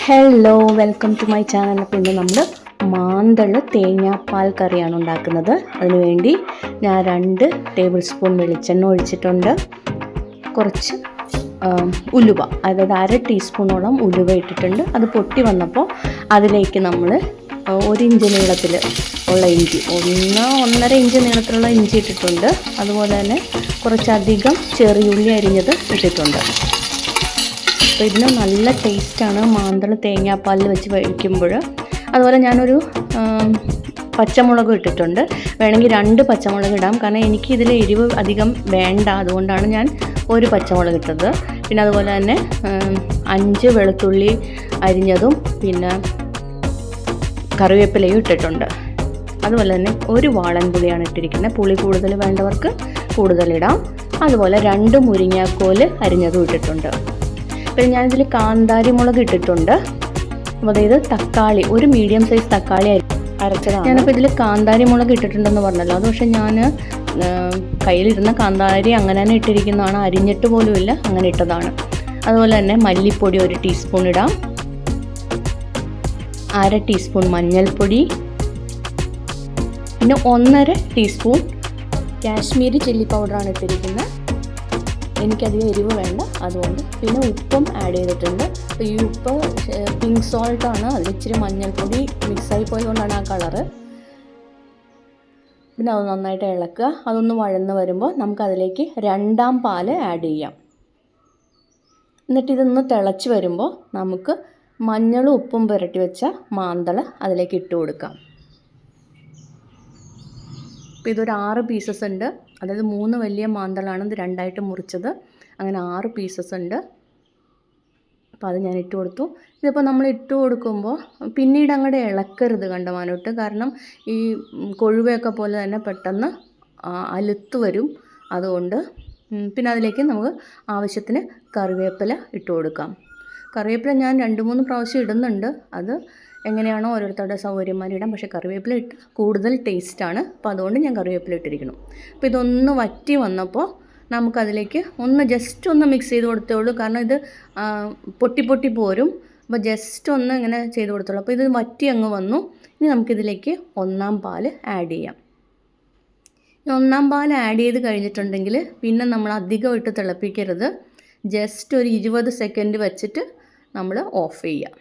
Hello, welcome to my channel. അപ്പോൾ ഇന്ന് നമ്മൾ മാന്തൾ തേങ്ങാപ്പാൽ കറിയാണ് ഉണ്ടാക്കുന്നത്. അതിനുവേണ്ടി ഞാൻ 2 ടേബിൾ സ്പൂൺ വെളിച്ചെണ്ണ ഒഴിച്ചിട്ടുണ്ട്. കുറച്ച് ഉലുവ, അതായത് 1/2 ടീസ്പൂണോളം ഉലുവ ഇട്ടിട്ടുണ്ട്. അത് പൊട്ടി വന്നപ്പോൾ അതിലേക്ക് നമ്മൾ 1 ഇഞ്ച് നീളത്തിൽ ഉള്ള ഇഞ്ചി, 1-1.5 ഇഞ്ച് നീളത്തിലുള്ള ഇഞ്ചി ഇട്ടിട്ടുണ്ട്. അതുപോലെ തന്നെ കുറച്ചധികം ചെറിയുള്ളി അരിഞ്ഞത് ഇട്ടിട്ടുണ്ട്. അപ്പോൾ ഇതിന് നല്ല ടേസ്റ്റാണ് മാന്തൾ തേങ്ങാപ്പാലിൽ വെച്ച് കഴിക്കുമ്പോൾ. അതുപോലെ ഞാനൊരു പച്ചമുളക് ഇട്ടിട്ടുണ്ട്. വേണമെങ്കിൽ 2 പച്ചമുളക് ഇടാം, കാരണം എനിക്ക് ഇതിൽ എരിവ് അധികം വേണ്ട, അതുകൊണ്ടാണ് ഞാൻ 1 പച്ചമുളക് ഇട്ടത്. പിന്നെ അതുപോലെ തന്നെ 5 വെളുത്തുള്ളി അരിഞ്ഞതും പിന്നെ കറിവേപ്പിലയും ഇട്ടിട്ടുണ്ട്. അതുപോലെ തന്നെ 1 വാളൻപുളിയാണ് ഇട്ടിരിക്കുന്നത്. പുളി കൂടുതൽ വേണ്ടവർക്ക് കൂടുതലിടാം. അതുപോലെ 2 മുരിങ്ങാക്കോല് അരിഞ്ഞതും ഇട്ടിട്ടുണ്ട്. പിന്നെ ഞാനിതിൽ കാന്താരി മുളക് ഇട്ടിട്ടുണ്ട്. അപ്പോൾ അതായത് തക്കാളി, 1 മീഡിയം സൈസ് തക്കാളി അരച്ചതാണ്. ഞാനിപ്പോൾ ഇതിൽ കാന്താരി മുളക് ഇട്ടിട്ടുണ്ടെന്ന് പറഞ്ഞല്ലോ, അത് പക്ഷേ ഞാൻ കയ്യിലിരുന്ന കാന്താരി അങ്ങനെ തന്നെ ഇട്ടിരിക്കുന്നതാണ്, അരിഞ്ഞിട്ട് പോലുമില്ല, അങ്ങനെ ഇട്ടതാണ്. അതുപോലെ തന്നെ മല്ലിപ്പൊടി 1 ടീസ്പൂൺ ഇടാം. 1/2 ടീസ്പൂൺ മഞ്ഞൾപ്പൊടി, പിന്നെ 1.5 ടീസ്പൂൺ കാശ്മീരി ചില്ലി പൗഡറാണ് ഇട്ടിരിക്കുന്നത്. എനിക്കധികം എരിവ് വേണ്ട, അതുകൊണ്ട്. പിന്നെ ഉപ്പും ആഡ് ചെയ്തിട്ടുണ്ട്. അപ്പോൾ ഈ ഉപ്പ് പിങ്ക് സോൾട്ടാണ്, അതിൽ ഇച്ചിരി മഞ്ഞൾപ്പൊടി മിക്സായി പോയതുകൊണ്ടാണ് ആ കളറ്. പിന്നെ അത് നന്നായിട്ട് ഇളക്കുക. അതൊന്ന് വഴന്ന് വരുമ്പോൾ നമുക്കതിലേക്ക് 2ാം പാല് ആഡ് ചെയ്യാം. എന്നിട്ട് ഇതൊന്ന് തിളച്ച് വരുമ്പോൾ നമുക്ക് മഞ്ഞളും ഉപ്പും പുരട്ടി വെച്ച മാന്തൾ അതിലേക്ക് ഇട്ട് കൊടുക്കാം. അപ്പോൾ ഇതൊരു 6 പീസസ് ഉണ്ട്, അതായത് 3 വലിയ മാന്തളാണ്, ഇത് 2ആയിട്ട് മുറിച്ചത്. അങ്ങനെ 6 പീസസ് ഉണ്ട്. അപ്പോൾ അത് ഞാൻ ഇട്ട് കൊടുത്തു. ഇതിപ്പോൾ നമ്മൾ ഇട്ട് കൊടുക്കുമ്പോൾ പിന്നീട് അങ്ങോട്ട് ഇളക്കരുത് കണ്ടമാനോട്ട്, കാരണം ഈ കൊഴുവയൊക്കെ പോലെ തന്നെ പെട്ടെന്ന് അലുത്ത് വരും. അതുകൊണ്ട് പിന്നെ അതിലേക്ക് നമുക്ക് ആവശ്യത്തിന് കറിവേപ്പില ഇട്ട് കൊടുക്കാം. കറിവേപ്പില ഞാൻ 2-3 പ്രാവശ്യം ഇടുന്നുണ്ട്, അത് എങ്ങനെയാണോ ഓരോരുത്തരുടെ സൗകര്യമാരിടാം. പക്ഷേ കറിവേപ്പില ഇട്ട് കൂടുതൽ ടേസ്റ്റാണ്, അപ്പോൾ അതുകൊണ്ട് ഞാൻ കറിവേപ്പില ഇട്ടിരിക്കണം. അപ്പോൾ ഇതൊന്ന് വറ്റി വന്നപ്പോൾ നമുക്കതിലേക്ക് ജസ്റ്റ് ഒന്ന് മിക്സ് ചെയ്ത് കൊടുത്തേ ഉള്ളൂ, കാരണം ഇത് പൊട്ടി പോരും. അപ്പോൾ ജസ്റ്റ് ഒന്ന് ഇങ്ങനെ ചെയ്ത് കൊടുത്തോളൂ. അപ്പോൾ ഇത് വറ്റി അങ്ങ് വന്നു. ഇനി നമുക്കിതിലേക്ക് 1ാം പാൽ ആഡ് ചെയ്യാം. 1ാം പാൽ ആഡ് ചെയ്ത് കഴിഞ്ഞിട്ടുണ്ടെങ്കിൽ പിന്നെ നമ്മൾ അധികം ഇട്ട് തിളപ്പിക്കരുത്. ജസ്റ്റ് ഒരു 20 സെക്കൻഡ് വെച്ചിട്ട് നമ്മൾ ഓഫ് ചെയ്യാം.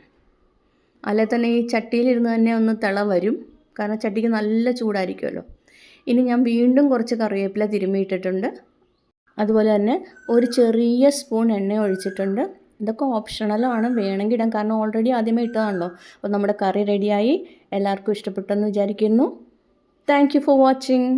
അല്ലെ തന്നെ ഈ ചട്ടിയിലിരുന്ന് തന്നെ ഒന്ന് തിള വരും, കാരണം ചട്ടിക്ക് നല്ല ചൂടായിരിക്കുമല്ലോ. ഇനി ഞാൻ വീണ്ടും കുറച്ച് കറിവേപ്പില തിരുമ്മിയിട്ടിട്ടുണ്ട്. അതുപോലെ തന്നെ ഒരു ചെറിയ സ്പൂൺ എണ്ണ ഒഴിച്ചിട്ടുണ്ട്. ഇതൊക്കെ ഓപ്ഷണലാണ്, വേണമെങ്കിൽ ഇടാം, കാരണം ഓൾറെഡി ആദ്യമേ ഇട്ടതാണല്ലോ. അപ്പോൾ നമ്മുടെ കറി റെഡിയായി. എല്ലാവർക്കും ഇഷ്ടപ്പെട്ടെന്ന് വിചാരിക്കുന്നു. Thank you for watching.